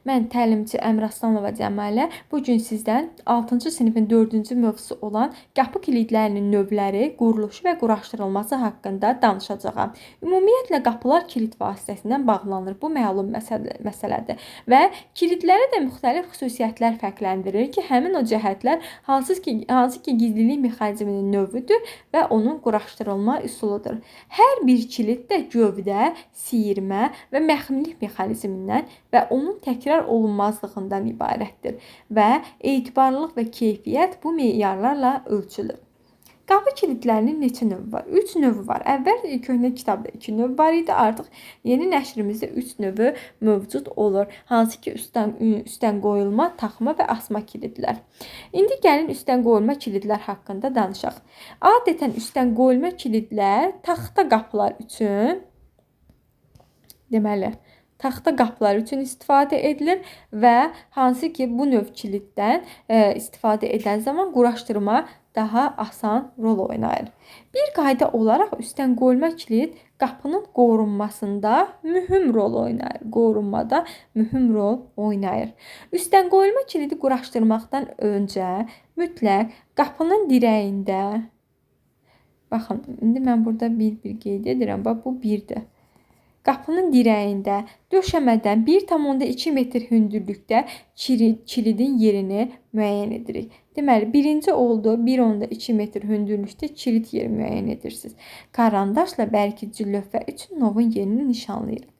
Mən təlimçi Əmir Aslanova Cəmalə bu gün sizdən 6-cı sinifin 4-cü mövzusu olan qapı kilidlərinin növləri, quruluşu və quraşdırılması haqqında danışacağam. Ümumiyyətlə qapılar kilit vasitəsilə bağlanır. Bu məlum məsələdir və kilidlərə də müxtəlif xüsusiyyətlər fərqləndirir ki, həmin o cəhətlər hansı ki gizlilik mexanizminin növüdür və onun quraşdırılma üsuludur. Hər bir kilid də gövdə, siyirmə və məxnilik mexanizmindən və onun təkrar olunmazlığından ibarətdir və etibarlılıq və keyfiyyət bu meyarlarla ölçülür. Qapı kilidlərinin neçə növü var? 3 növü var. Əvvəl köhnə kitabda 2 növ var idi. Artıq yeni nəşrimizdə 3 növü mövcud olur. Hansı ki üstdən qoyulma, taxma və asma kilidlər. İndi gəlin üstdən qoyulma kilidlər haqqında danışaq. Adətən üstdən qoyulma kilidlər taxta qapılar üçün taxta qapılar üçün istifadə edilir və hansı ki bu növ kiliddən istifadə edən zaman quraşdırma daha asan rol oynayır. Bir qayda olaraq üstdən qoyulma kilid qapının qorunmasında mühüm rol oynayır. Qorunmada mühüm rol oynayır. Üstdən qoyulma kilidi quraşdırmaqdan öncə mütləq qapının dirəyində, baxın, indi mən burada bir qeyd edirəm, bax bu 1-dir. Qapının dirəyində döşəmədən 1,2 metr hündürlükdə kilidin yerini müəyyən edirik. Deməli, birinci oldu 1,2 metr hündürlükdə kilid yeri müəyyən edirsiniz. Karandaşla bərkici lövhə üçün novun yerini nişanlayırıq.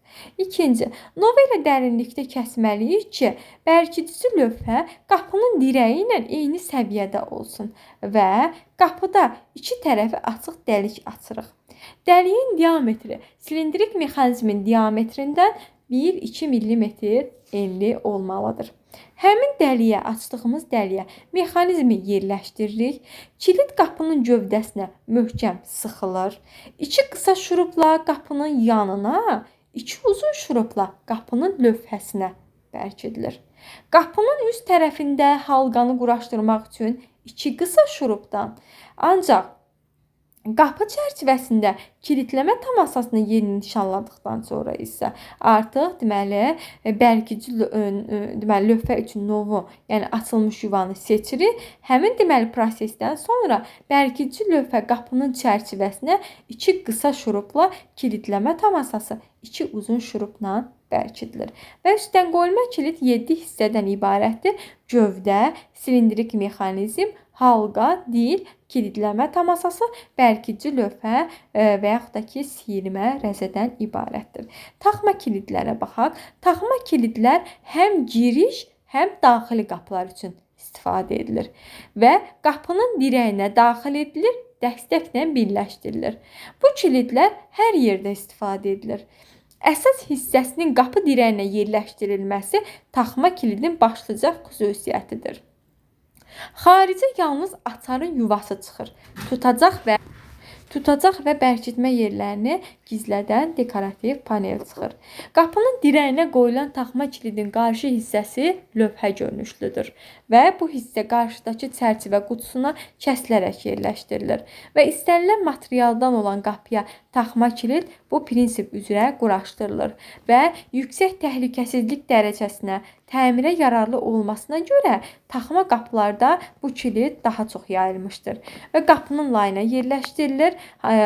İkinci, nov ilə dərinlikdə kəsməliyik ki, bərkidici lövhə qapının dirəyi ilə eyni səviyyədə olsun və qapıda iki tərəfi açıq dəlik açırıq. Dəliyin diametri silindrik mexanizmin diametrindən 1-2 mm enli olmalıdır. Həmin dəliyə, açdığımız dəliyə mexanizmi yerləşdiririk. Kilid qapının gövdəsinə möhkəm sıxılır. 2 qısa şurupla qapının yanına, 2 uzun şurupla qapının lövhəsinə bərkidilir. Qapının üst tərəfində halqanı quraşdırmaq üçün 2 qısa şurupdan, ancaq qapı çərçivəsində kilidləmə tamasasını yeni nişanladıqdan sonra isə artıq bərkici lövhə üçün novu, yəni açılmış yuvanı seçirik. Həmin prosesdən sonra bərkici lövhə qapının çərçivəsinə 2 qısa şurupla kilidləmə tamasası 2 uzun şurupla bərkidilir. Və üstdən qoyulma kilid 7 hissədən ibarətdir. Gövdə, silindrik mexanizm, halqa, dil, kilidləmə tamasası, bərkici lövhə və yaxud da ki siyirmə rəzədən ibarətdir. Taxma kilidlərə baxaq. Taxma kilidlər həm giriş, həm daxili qapılar üçün istifadə edilir və qapının dirəyinə daxil edilir, dəstəklə birləşdirilir. Bu kilidlər hər yerdə istifadə edilir. Əsas hissəsinin qapı dirəyinə yerləşdirilməsi taxma kilidin başlıca xüsusiyyətidir. Xaricə yalnız açarın yuvası çıxır. Tutacaq və bərkitmə yerlərini gizlədən dekorativ panel çıxır. Qapının dirəyinə qoyulan taxma kilidin qarşı hissəsi lövhə görünüşlüdür və bu hissə qarşıdakı çərçivə qutusuna kəsilərək yerləşdirilir və istənilən materialdan olan qapıya taxma kilid bu prinsip üzrə quraşdırılır və yüksək təhlükəsizlik dərəcəsinə, təmirə yararlı olmasına görə taxma qapılarda bu kilid daha çox yayılmışdır və qapının layına yerləşdirilir.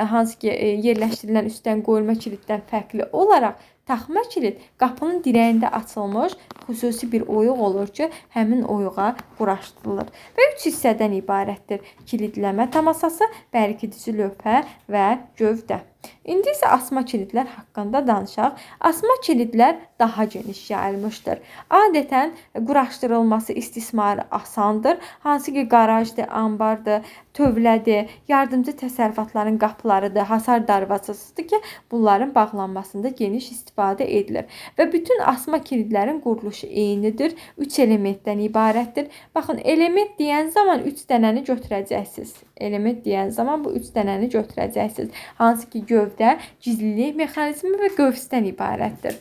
Hansı ki yerləşdirilən üstdən qoyulma kiliddən fərqli olaraq taxma kilid qapının dirəyində açılmış xüsusi bir oyuq olur ki, həmin oyuğa quraşdırılır və 3 hissədən ibarətdir. Kilidləmə tamasası, bərkidici lövhə və gövdə. İndi isə asma kilidlər haqqında danışaq. Asma kilidlər daha geniş yayılmışdır. Adətən quraşdırılması, istismarı asandır. Hansı ki qarajdır, ambardır, tövlədir, yardımcı təsərrüfatların qapılarıdır, hasar darvazasıdır ki, bunların bağlanmasında geniş istifadə edilir. Və bütün asma kilidlərin quruluşu eynidir. 3 elementdən ibarətdir. Baxın, element deyən zaman 3 dənəni götürəcəksiniz. Element deyən zaman bu 3 dənəni götürəcəksiniz. Hansı ki gövdə, gizlilik mexanizmi və qövsdən ibarətdir.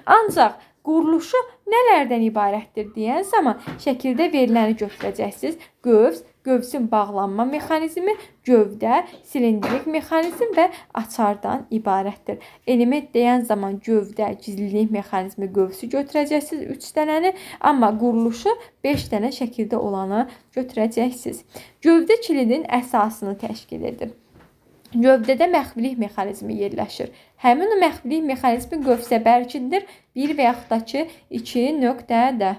Ancaq quruluşu nələrdən ibarətdir deyən zaman şəkildə veriləni götürəcəksiniz. Qövs, Qövsün bağlanma mexanizmi, gövdə, silindrik mexanizm və açardan ibarətdir. Element deyən zaman gövdə, gizlilik mexanizmi, qövsü götürəcəksiniz 3 dənəni, amma quruluşu 5 dənə şəkildə olanı götürəcəksiniz. Gövdə kilidin əsasını təşkil edir. Gövdədə məxfilik mexanizmi yerləşir. Həmin o məxfilik mexanizmi qövsə bərkindir 1 və yaxud da ki 2 nöqtədə.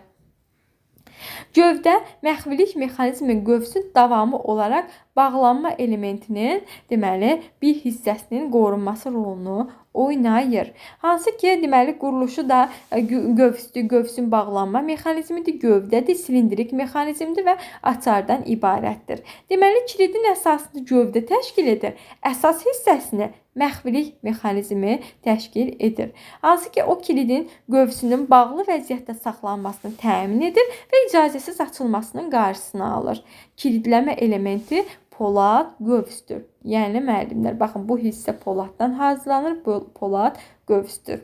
Gövdə məxfilik mexanizmin qövsün davamı olaraq bağlanma elementinin deməli bir hissəsinin qorunması rolunu oynayır. Hansı ki, deməli quruluşu da qövsdür, qövsün bağlanma mexanizmidir, gövdədir, silindrik mexanizmdir və açardan ibarətdir. Deməli kilidin əsasını gövdə təşkil edir. Əsas hissəsini məxfilik mexanizmi təşkil edir. Hansı ki, o kilidin qövsünün bağlı vəziyyətdə saxlanmasını təmin edir və icazəsiz açılmasının qarşısını alır. Kilidləmə elementi polad qövsdür. Yəni müəllimlər, baxın bu hissə poladdan hazırlanır, polad qövsdür.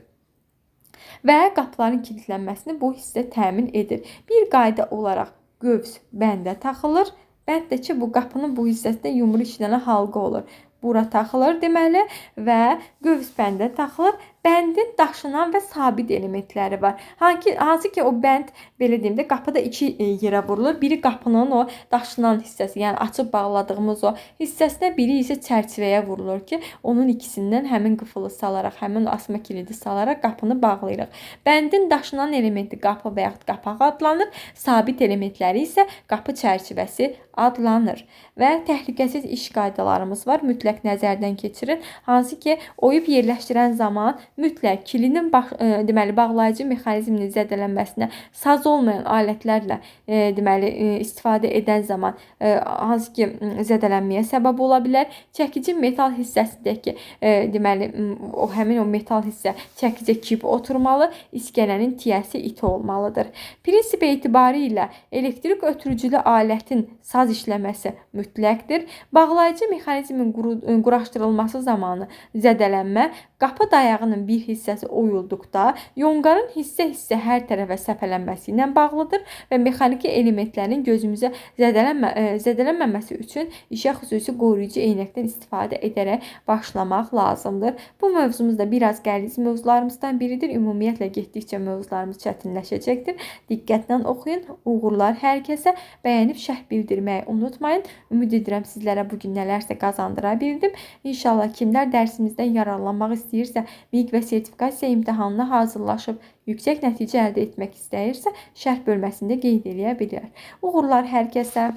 Və qapıların kilidlənməsini bu hissə təmin edir. Bir qayda olaraq qövs bəndə taxılır. Bənddəki bu qapının bu hissəsində yumru 2 dənə halqa olur. Bura taxılır deməli və qövs bəndə taxılır. Bəndin daşınan və sabit elementləri var. Hansı ki o bənd belə deyim də qapıda 2 yerə vurulur. Biri qapının o daşınan hissəsi, yəni açıb bağladığımız o hissəsinə, biri isə çərçivəyə vurulur ki, onun ikisindən həmin qıfılı salaraq, həmin o asma kilidi salaraq qapını bağlayırıq. Bəndin daşınan elementi qapı və yaxud qapaq adlanır. Sabit elementləri isə qapı çərçivəsi adlanır. Və təhlükəsiz iş qaydalarımız var. Mütləq nəzərdən keçirin. Hansı ki oyub yerləşdirən zaman mütləq kilidin deməli bağlayıcı mexanizminin zədələnməsinə saz olmayan alətlərlə deməli istifadə edən zaman hansı ki zədələnməyə səbəb ola bilər. Çəkici metal hissəsindəki deməli o həmin o metal hissə çəkicə kip oturmalı, iskələnin tiyəsi iti olmalıdır. Prinsip etibarı ilə elektrik ötürücülü alətin saz işləməsi mütləqdir. Bağlayıcı mexanizmin quraşdırılması zamanı zədələnmə qapı dayağının bir hissəsi oyulduqda yonqarın hissə-hissə hər tərəfə səpələnməsi ilə bağlıdır və mexaniki elementlərin gözümüzə zədələnməməsi üçün işə xüsusi qoruyucu eynəkdən istifadə edərək başlamaq lazımdır. Bu mövzumuz da biraz qəliz mövzularımızdan biridir. Ümumiyyətlə getdikcə mövzularımız çətinləşəcəkdir. Diqqətlə oxuyun. Uğurlar hər kəsə. Bəyənib şərh bildirməyi unutmayın. Ümid edirəm sizlərə bugün nələrsə qazandıra bildim. İnşallah kimlər dərsimizdən yararlanmaq istəyirsə, miq və sertifikasiya imtahanına hazırlaşıb yüksək nəticə əldə etmək istəyirsə, şərh bölməsində qeyd edə bilər. Uğurlar hər kəsə.